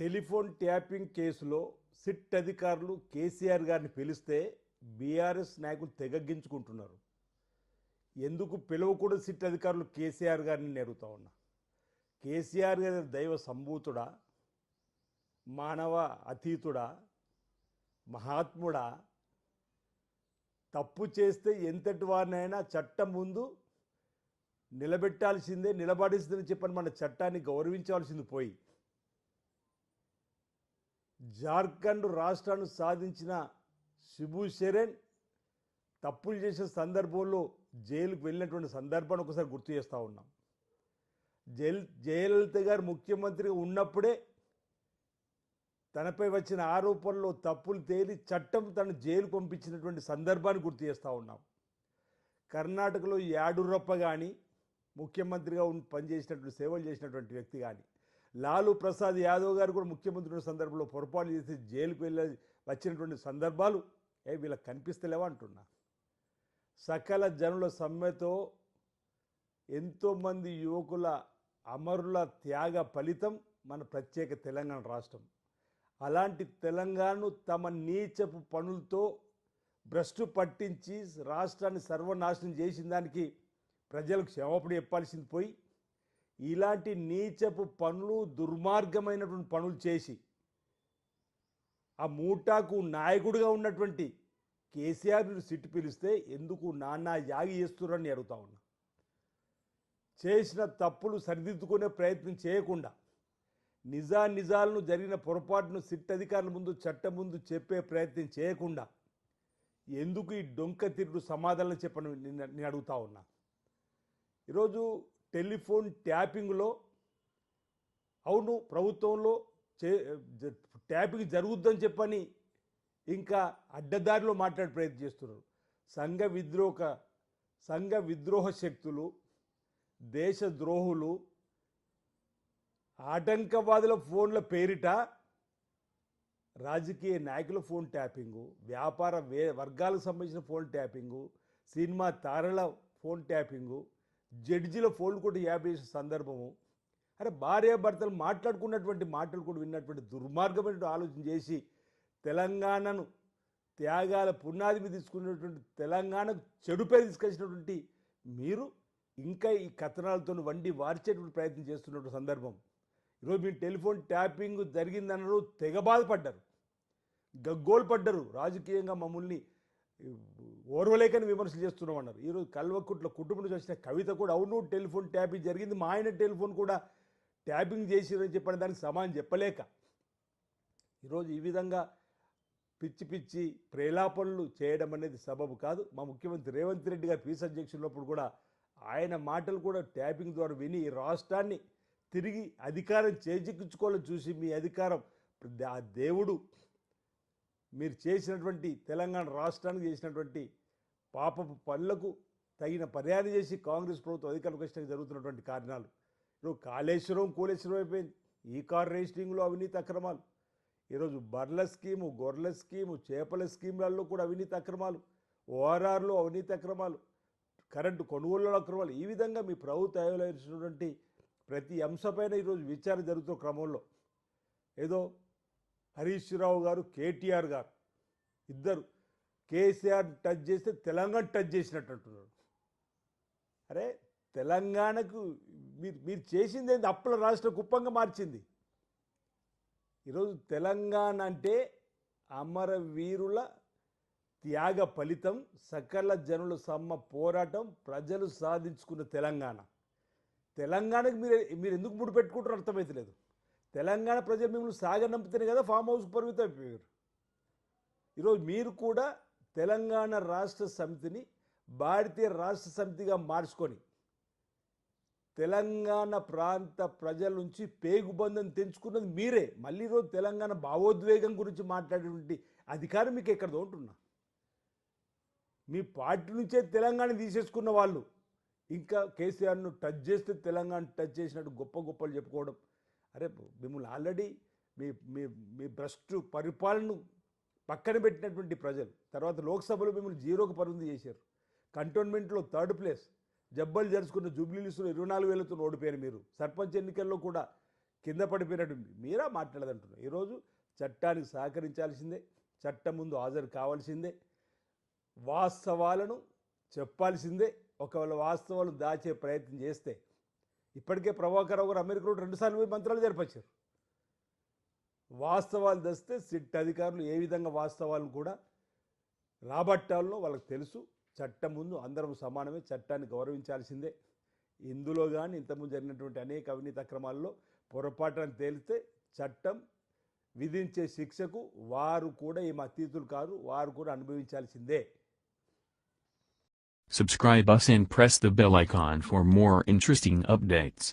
Telephone tapping కేసులో SIT అధికారులు కేసీఆర్ గారిని పిలిస్తే బీఆర్ఎస్ నాయకులు తెగగ్గించుకుంటున్నారు. ఎందుకు పిలవకూడదు సిట్ అధికారులు కేసీఆర్ గారిని అడుగుతా ఉన్నా. కేసీఆర్ గారి దైవ సంభూతుడా, మానవ అతీతుడా, మహాత్ముడా? తప్పు చేస్తే ఎంతటి వారినైనా చట్టం ముందు నిలబెట్టాల్సిందే, నిలబడిస్తుందని చెప్పని మన చట్టాన్ని గౌరవించాల్సింది పోయి జార్ఖండ్ రాష్ట్రాన్ని సాధించిన శిబు సోరెన్ తప్పులు చేసిన సందర్భంలో జైలుకు వెళ్ళినటువంటి సందర్భాన్ని ఒకసారి గుర్తు చేస్తూ ఉన్నాం. జయలలిత గారు ముఖ్యమంత్రిగా ఉన్నప్పుడే తనపై వచ్చిన ఆరోపణలో తప్పులు తేలి చట్టం తను జైలు పంపించినటువంటి సందర్భాన్ని గుర్తు చేస్తూ ఉన్నాం. కర్ణాటకలో యాడురప్ప కానీ ముఖ్యమంత్రిగా పనిచేసినటువంటి సేవలు చేసినటువంటి వ్యక్తి కానీ, లాలూ ప్రసాద్ యాదవ్ గారు కూడా ముఖ్యమంత్రి ఉన్న సందర్భంలో పొరపాటు చేసి జైలుకు వెళ్ళి వచ్చినటువంటి సందర్భాలు వీళ్ళకి కనిపిస్తలేవా అంటున్నా. సకల జనుల సమ్మెతో ఎంతోమంది యువకుల అమరుల త్యాగ ఫలితం మన ప్రత్యేక తెలంగాణ రాష్ట్రం. అలాంటి తెలంగాణను తమ నీచపు పనులతో భ్రష్టు పట్టించి రాష్ట్రాన్ని సర్వనాశనం చేసిన దానికి ప్రజలకు క్షమాపణ చెప్పాల్సింది పోయి ఇలాంటి నీచపు పనులు, దుర్మార్గమైనటువంటి పనులు చేసి ఆ మూటాకు నాయకుడిగా ఉన్నటువంటి కేసీఆర్ని సిట్టు పిలిస్తే ఎందుకు నాన్న యాగి చేస్తున్నారని అడుగుతా ఉన్నా. చేసిన తప్పులు సరిదిద్దుకునే ప్రయత్నం చేయకుండా నిజాలను జరిగిన పొరపాటును సిట్ అధికారుల ముందు, చట్టం ముందు చెప్పే ప్రయత్నం చేయకుండా ఎందుకు ఈ డొంక తిరుగుడు సమాధానం చెప్పని నేను అడుగుతా ఉన్నా. ఈరోజు టెలిఫోన్ ట్యాపింగ్లో అవును ప్రభుత్వంలో ట్యాపింగ్ జరుగుద్దని చెప్పని ఇంకా అడ్డదారిలో మాట్లాడే ప్రయత్నం చేస్తున్నారు. సంఘ విద్రోహ శక్తులు, దేశద్రోహులు, ఆటంకవాదుల ఫోన్ల పేరిట రాజకీయ నాయకుల ఫోన్ ట్యాపింగు, వ్యాపార వర్గాలకు సంబంధించిన ఫోన్ ట్యాపింగు, సినిమా తారల ఫోన్ ట్యాపింగు, జడ్జిల ఫోన్లు కూడా 50 సందర్భము. అరే భార్యాభర్తలు మాట్లాడుకున్నటువంటి మాటలు కూడా విన్నటువంటి దుర్మార్గమైన ఆలోచన చేసి తెలంగాణను త్యాగాల పునాది మీద తీసుకున్నటువంటి తెలంగాణకు చెడుపై తీసుకొచ్చినటువంటి మీరు ఇంకా ఈ కథనాలతో వండి వార్చేటువంటి ప్రయత్నం చేస్తున్నటువంటి సందర్భం. ఈరోజు మీరు టెలిఫోన్ ట్యాపింగ్ జరిగిందన్నారు, తెగ బాధపడ్డారు, గగ్గోలు పడ్డారు, రాజకీయంగా మమ్మల్ని ఓర్వలేకని విమర్శలు చేస్తున్నామన్నారు. ఈరోజు కల్వకుట్ల కుటుంబం నుంచి వచ్చిన కవిత కూడా అవును టెలిఫోన్ ట్యాపింగ్ జరిగింది, మా ఆయన టెలిఫోన్ కూడా ట్యాపింగ్ చేసిరని చెప్పిన దానికి సమానం చెప్పలేక ఈరోజు ఈ విధంగా పిచ్చి పిచ్చి ప్రేలాపనలు చేయడం అనేది సబబు కాదు. మా ముఖ్యమంత్రి రేవంత్ రెడ్డి గారు పీస్ అధ్యక్షున్నప్పుడు కూడా ఆయన మాటలు కూడా ట్యాపింగ్ ద్వారా విని ఈ రాష్ట్రాన్ని తిరిగి అధికారం చేజిక్కించుకోవాలని చూసి మీ అధికారం ఆ దేవుడు మీరు చేసినటువంటి తెలంగాణ రాష్ట్రానికి చేసినటువంటి పాపపు పనులకు తగిన పర్యాయం చేసి కాంగ్రెస్ ప్రభుత్వం అధికారంలోకి వచ్చినాక జరుగుతున్నటువంటి కారణాలు. ఈరోజు కూలేశ్వరం అయిపోయింది, ఈ కార్ రిజిస్ట్రింగ్లో అవినీతి అక్రమాలు, ఈరోజు బర్ల స్కీము, గొర్రెల స్కీము, చేపల స్కీములలో కూడా అవినీతి అక్రమాలు, ఓఆర్ఆర్లో అవినీతి అక్రమాలు, కరెంటు కొనుగోలులో అక్రమాలు, ఈ విధంగా మీ ప్రభుత్వం ఆవిష్కరించినటువంటి ప్రతి అంశపైన ఈరోజు విచారణ జరుగుతున్న క్రమంలో ఏదో హరీష్ రావు గారు, కేటీఆర్ గారు ఇద్దరు కేసీఆర్ టచ్ చేస్తే తెలంగాణ టచ్ చేసినట్టు అంటున్నారు. అరే తెలంగాణకు మీరు చేసింది ఏంది? అప్పుల రాష్ట్ర కుప్పంగా మార్చింది. ఈరోజు తెలంగాణ అంటే అమరవీరుల త్యాగ ఫలితం, సకల జనుల సమ్మ పోరాటం, ప్రజలు సాధించుకున్న తెలంగాణకు మీరు ఎందుకు ముడి పెట్టుకుంటారో అర్థమవుతలేదు. తెలంగాణ ప్రజలు మిమ్మల్ని సాగనంపితేనే కదా ఫామ్ హౌస్ పరిమితం అయిపోయారు. ఈరోజు మీరు కూడా తెలంగాణ రాష్ట్ర సమితిని భారతీయ రాష్ట్ర సమితిగా మార్చుకొని తెలంగాణ ప్రాంత ప్రజల నుంచి పేగుబంధం తెంచుకున్నది మీరే. మళ్ళీ ఈరోజు తెలంగాణ భావోద్వేగం గురించి మాట్లాడేటువంటి అధికారం మీకు ఎక్కడ ఉంటున్నా. మీ పార్టీ నుంచే తెలంగాణ తీసేసుకున్న వాళ్ళు ఇంకా కేసీఆర్ను టచ్ చేస్తే తెలంగాణ టచ్ చేసినట్టు గొప్పలు చెప్పుకోవడం. అరే మిమ్మల్ని ఆల్రెడీ మీ భ్రష్టు పరిపాలనను పక్కన పెట్టినటువంటి ప్రజలు తర్వాత లోక్సభలో మిమ్మల్ని జీరోకు పరిమితి చేశారు. కంటోన్మెంట్లో 3rd ప్లేస్, జబ్బలు జరుచుకున్న జూబ్లీహిల్స్లో 24,000తో ఓడిపోయారు. మీరు సర్పంచ్ ఎన్నికల్లో కూడా కింద పడిపోయినట్టు మీరా మాట్లాడదంటున్నారు. ఈరోజు చట్టానికి సహకరించాల్సిందే, చట్టం ముందు హాజరు కావాల్సిందే, వాస్తవాలను చెప్పాల్సిందే. ఒకవేళ వాస్తవాలు దాచే ప్రయత్నం చేస్తే ఇప్పటికే ప్రభాకర్ రావు గారు అమెరికాలో 2 సార్లు పోయి మంత్రాలు జరిపించారు. వాస్తవాలు తెస్తే సిట్ అధికారులు ఏ విధంగా వాస్తవాలను కూడా రాబట్టాలో వాళ్ళకి తెలుసు. చట్టం ముందు అందరం సమానమే, చట్టాన్ని గౌరవించాల్సిందే. ఇందులో కానీ ఇంతకుముందు జరిగినటువంటి అనేక అవినీతి అక్రమాల్లో పొరపాటును తేలితే చట్టం విధించే శిక్షకు వారు కూడా ఏం అతీతులు కాదు, వారు కూడా అనుభవించాల్సిందే. Subscribe us and press the bell icon for more interesting updates.